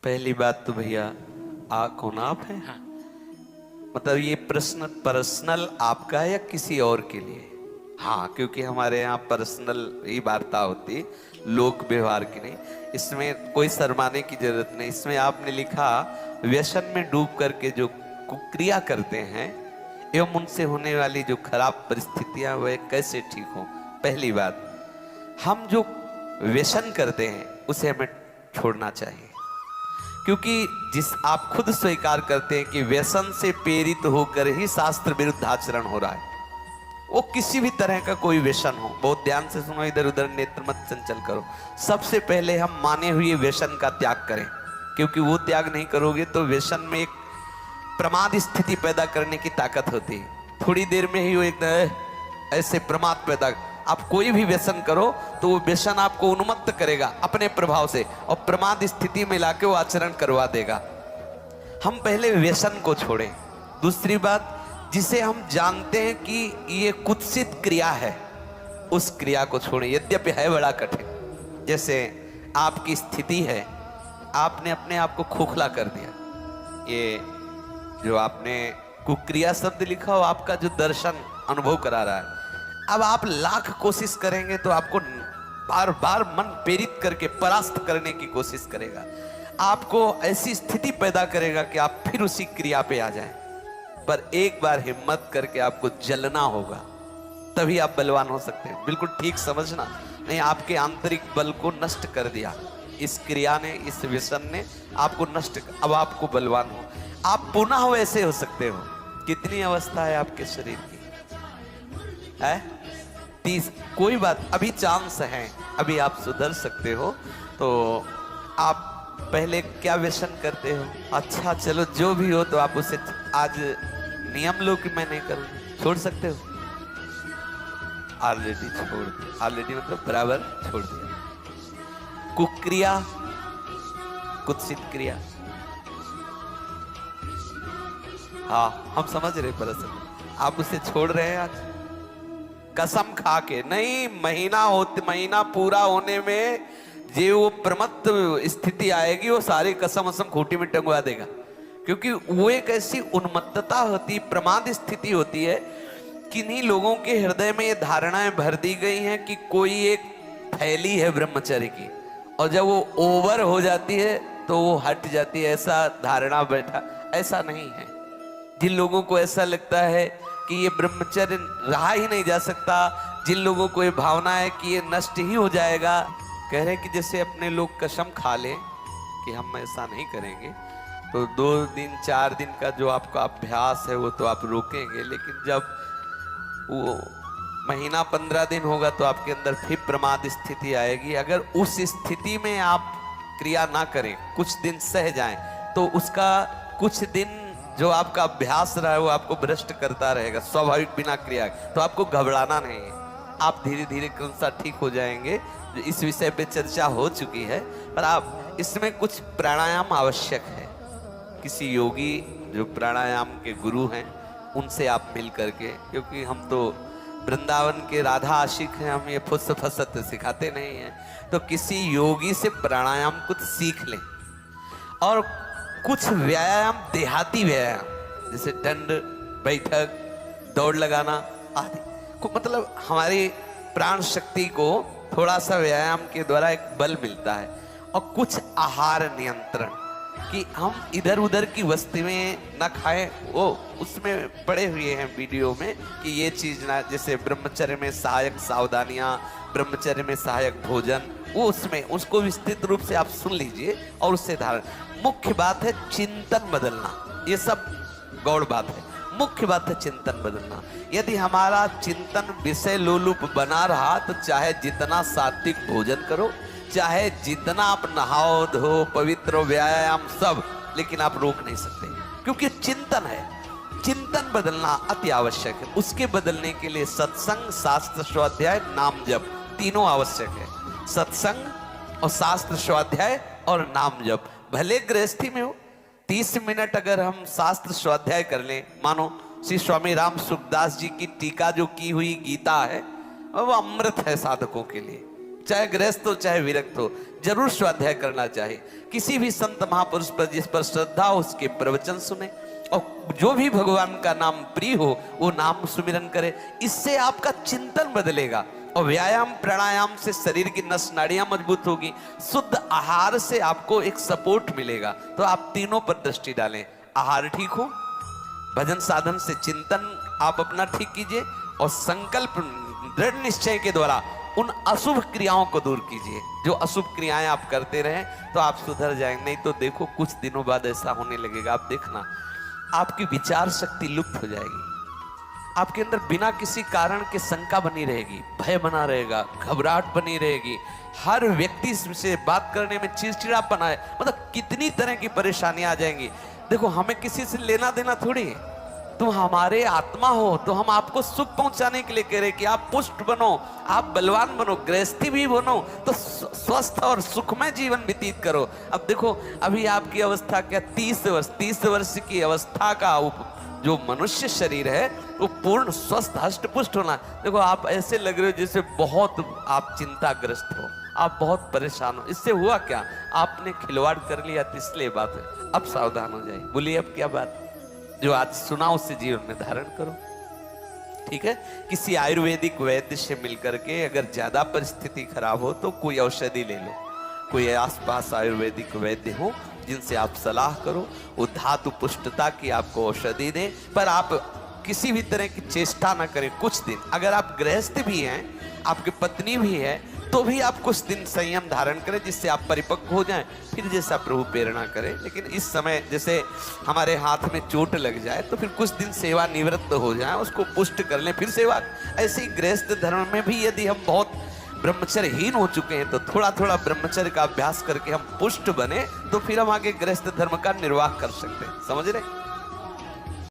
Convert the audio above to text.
पहली बात तो भैया कौन आप हैं? हाँ। मतलब ये प्रश्न पर्सनल आपका है या किसी और के लिए? हाँ, क्योंकि हमारे यहाँ पर्सनल ही वार्ता होती, लोक व्यवहार की नहीं। इसमें कोई शर्माने की जरूरत नहीं। इसमें आपने लिखा व्यसन में डूब करके जो कुक्रिया करते हैं एवं उनसे होने वाली जो खराब परिस्थितियां वह कैसे ठीक हो। पहली बात, हम जो व्यसन करते हैं उसे हमें छोड़ना चाहिए, क्योंकि जिस आप खुद स्वीकार करते हैं कि व्यसन से प्रेरित होकर ही शास्त्र विरुद्ध आचरण हो रहा है। वो किसी भी तरह का कोई व्यसन हो, बहुत ध्यान से सुनो, इधर उधर नेत्र मत चंचल करो। सबसे पहले हम माने हुए व्यसन का त्याग करें, क्योंकि वो त्याग नहीं करोगे तो व्यसन में एक प्रमाद स्थिति पैदा करने की ताकत होती है। थोड़ी देर में ही वो एक ऐसे प्रमाद पैदा, आप कोई भी व्यसन करो तो वो व्यसन आपको उन्मत्त करेगा अपने प्रभाव से और प्रमाद स्थिति में लाके वो आचरण करवा देगा। हम पहले व्यसन को छोड़ें। दूसरी बात, जिसे हम जानते हैं कि ये कुत्सित क्रिया है, उस क्रिया को छोड़ें, यद्यपि है बड़ा कठिन। जैसे आपकी स्थिति है, आपने अपने आप को खोखला कर दिया। ये जो आपने कुक्रिया शब्द लिखा हो, आपका जो दर्शन अनुभव करा रहा है। अब आप लाख कोशिश करेंगे तो आपको बार बार मन प्रेरित करके परास्त करने की कोशिश करेगा, आपको ऐसी स्थिति पैदा करेगा कि आप फिर उसी क्रिया पे आ जाएं। पर एक बार हिम्मत करके आपको जलना होगा, तभी आप बलवान हो सकते हैं। बिल्कुल ठीक समझना, नहीं आपके आंतरिक बल को नष्ट कर दिया इस क्रिया ने, इस व्यसन ने आपको नष्ट। अब आपको बलवान हो, आप पुनः वैसे हो सकते हो। कितनी अवस्था है आपके शरीर की? है 30। कोई बात, अभी चांस है, अभी आप सुधर सकते हो। तो आप पहले क्या व्यसन करते हो? अच्छा चलो, जो भी हो तो आप उसे आज नियम लो कि मैं नहीं करूंगा, छोड़ सकते हो। ऑलरेडी छोड़ दिया, ऑलरेडी मतलब बराबर छोड़ दिया। कुक्रिया, कुत्सित क्रिया, हाँ हम समझ रहे, पर आप उसे छोड़ रहे हैं आज कसम खा के। नहीं, महीना पूरा होने में जो वो प्रमत्त स्थिति आएगी, वो सारी कसम असम खूंटी में टंगवा देगा। क्योंकि वो एक ऐसी उन्मत्तता होती, प्रमाद स्थिति होती है। किन्हीं लोगों के हृदय में ये धारणाएं भर दी गई हैं कि कोई एक थैली है ब्रह्मचर्य की, और जब वो ओवर हो जाती है तो वो हट जाती है, ऐसा धारणा बैठा। ऐसा नहीं है। जिन लोगों को ऐसा लगता है कि ये ब्रह्मचर्य रहा ही नहीं जा सकता, जिन लोगों को ये भावना है कि ये नष्ट ही हो जाएगा, कह रहे हैं कि जैसे अपने लोग कसम खा लें कि हम ऐसा नहीं करेंगे, तो 2 दिन 4 दिन का जो आपका अभ्यास है वो तो आप रोकेंगे, लेकिन जब वो महीना 15 दिन होगा तो आपके अंदर फिर प्रमाद स्थिति आएगी। अगर उस स्थिति में आप क्रिया ना करें, कुछ दिन सह जाएं, तो उसका कुछ दिन जो आपका अभ्यास रहा है वो आपको भ्रष्ट करता रहेगा स्वाभाविक बिना क्रिया। तो आपको घबराना नहीं है, आप धीरे धीरे क्रमशः ठीक हो जाएंगे। इस विषय पे चर्चा हो चुकी है, पर आप इसमें कुछ प्राणायाम आवश्यक है। किसी योगी जो प्राणायाम के गुरु हैं उनसे आप मिल करके, क्योंकि हम तो वृंदावन के राधा आशिक हैं, हम ये फुस फसत सिखाते नहीं हैं। तो किसी योगी से प्राणायाम कुछ सीख लें, और कुछ व्यायाम, देहाती व्यायाम जैसे दंड बैठक, दौड़ लगाना आदि को, मतलब हमारी प्राण शक्ति को थोड़ा सा व्यायाम के द्वारा एक बल मिलता है। और कुछ आहार नियंत्रण, कि हम इधर उधर की वस्तुएं ना खाएं, वो उसमें पड़े हुए हैं वीडियो में कि ये चीज ना, जैसे ब्रह्मचर्य में सहायक सावधानियां, ब्रह्मचर्य में सहायक भोजन, वो उसमें उसको विस्तृत रूप से आप सुन लीजिए और उससे धारण। मुख्य बात है चिंतन बदलना, ये सब गौड़ बात है। मुख्य बात है चिंतन बदलना। यदि हमारा चिंतन विषय लोलुप बना रहा तो चाहे जितना सात्विक भोजन करो, चाहे जितना आप नहाओ धो पवित्र व्यायाम सब, लेकिन आप रोक नहीं सकते, क्योंकि चिंतन है। चिंतन बदलना अति आवश्यक है। उसके बदलने के लिए सत्संग, शास्त्र स्वाध्याय, नाम जप तीनों आवश्यक है। सत्संग और शास्त्र स्वाध्याय और नाम जप। भले गृहस्थी में हो, 30 मिनट अगर हम शास्त्र स्वाध्याय कर लें, मानो श्री स्वामी राम सुखदास जी की टीका जो की हुई गीता है, वो अमृत है साधकों के लिए। चाहे गृहस्थ हो चाहे विरक्त हो, जरूर स्वाध्याय करना चाहिए। किसी भी संत महापुरुष पर जिस पर श्रद्धा हो उसके प्रवचन सुने, और जो भी भगवान का नाम प्रिय हो वो नाम सुमिरन करे। इससे आपका चिंतन बदलेगा, और व्यायाम प्राणायाम से शरीर की नस नाड़ियां मजबूत होगी, शुद्ध आहार से आपको एक सपोर्ट मिलेगा। तो आप तीनों पर दृष्टि डालें, आहार ठीक हो, भजन साधन से चिंतन आप अपना ठीक कीजिए, और संकल्प दृढ़ निश्चय के द्वारा उन अशुभ क्रियाओं को दूर कीजिए। जो अशुभ क्रियाएं आप करते रहें तो आप सुधर जाएंगे। नहीं तो देखो कुछ दिनों बाद ऐसा होने लगेगा, आप देखना आपकी विचार शक्ति लुप्त हो जाएगी, आपके अंदर बिना किसी कारण के शंका बनी रहेगी, भय बना रहेगा, घबराहट बनी रहेगी, हर व्यक्ति से बात करने में चिड़चिड़ापन आए, मतलब कितनी तरह की परेशानियां आ जाएंगी। देखो हमें किसी से लेना देना थोड़ी है, तुम हमारे आत्मा हो, तो हम आपको सुख पहुंचाने के लिए कह रहे कि आप पुष्ट बनो, आप बलवान बनो, गृहस्थी भी बनो, तो स्वस्थ और सुखमय जीवन व्यतीत करो। अब देखो अभी आपकी अवस्था क्या, 30 वर्ष की अवस्था का जो मनुष्य शरीर है वो पूर्ण स्वस्थ हष्ट पुष्ट होना। देखो आप ऐसे लग रहे हो जैसे बहुत आप चिंताग्रस्त हो, आप बहुत परेशान हो। इससे हुआ क्या, आपने खिलवाड़ कर लिया, तो इसलिए बात है। अब सावधान हो जाइए। बोलिए अब क्या बात, जो आज सुना उससे जीवन में धारण करो, ठीक है। किसी आयुर्वेदिक वैद्य से मिलकर के अगर ज्यादा परिस्थिति खराब हो तो कोई औषधि ले लो, कोई आसपास आयुर्वेदिक वैद्य हो जिनसे आप सलाह करो, वो धातु पुष्टता की आपको औषधि दे। पर आप किसी भी तरह की चेष्टा ना करें कुछ दिन। अगर आप गृहस्थ भी हैं, आपकी पत्नी भी है, तो भी आप कुछ दिन संयम धारण करें जिससे आप परिपक्व हो जाएं, फिर जैसा प्रभु प्रेरणा करें। लेकिन इस समय जैसे हमारे हाथ में चोट लग जाए तो फिर कुछ दिन सेवा निवृत्त हो जाए, उसको पुष्ट कर लें, फिर सेवा। ऐसे ही गृहस्थ धर्म में भी यदि हम बहुत ब्रह्मचर्यहीन हो चुके हैं तो थोड़ा थोड़ा ब्रह्मचर्य का अभ्यास करके हम पुष्ट बने, तो फिर हम आगे गृहस्थ धर्म का निर्वाह कर सकते हैं। समझ रहे?